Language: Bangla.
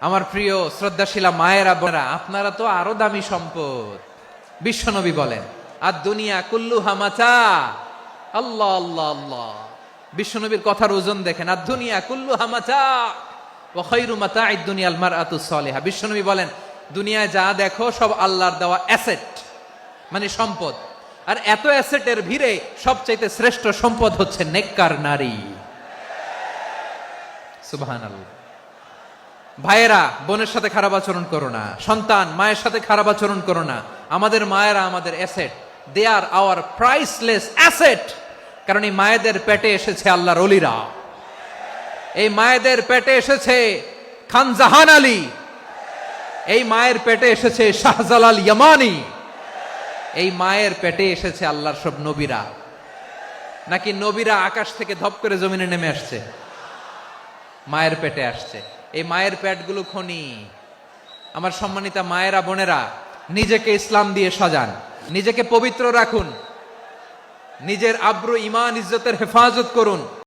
আমার প্রিয় শ্রদ্ধাশীলা মায়েরা বোনেরা, আপনারা তো আরো দামি সম্পদ। বিশ্বনবী বলেন, আর দুনিয়া কুল্লুহা মাতা। আল্লাহ আল্লাহ আল্লাহ, বিশ্বনবীর কথার ওজন দেখেন। আর দুনিয়া কুল্লুহা মাতা ওয়া খায়রু মাতা'আদ দুনিয়াল মারআতুস সালিহা। বিশ্বনবী বলেন, দুনিয়ায় যা দেখো সব আল্লাহর দেওয়া অ্যাসেট, মানে সম্পদ। আর এত অ্যাসেটের ভিড়ে সবচাইতে শ্রেষ্ঠ সম্পদ হচ্ছে নেককার নারী। সুবহানাল্লাহ। ভাইয়েরা, বোনের সাথে খারাপ আচরণ করো না। সন্তান, মায়ের সাথে খারাপ আচরণ করো না। আমাদের মায়েরা আমাদের asset, they are our priceless asset. কারণ এই মায়েদের পেটে এসেছে আল্লাহর ওলিরা, এই মায়েদের পেটে এসেছে খান জাহান আলী, এই মায়ের পেটে এসেছে শাহজালাল ইয়ামানি, এই মায়ের পেটে এসেছে আল্লাহর সব নবীরা। নাকি নবীরা আকাশ থেকে ধপ করে জমিনে নেমে আসছে? মায়ের পেটে আসছে। এই মায়ের পেটগুলো খনি। আমার সম্মানিতা মায়েরা বোনেরা, নিজেকে ইসলাম দিয়ে সাজান, নিজেকে পবিত্র রাখুন, নিজের আব্রু ইমান ইজ্জতের হেফাজত করুন।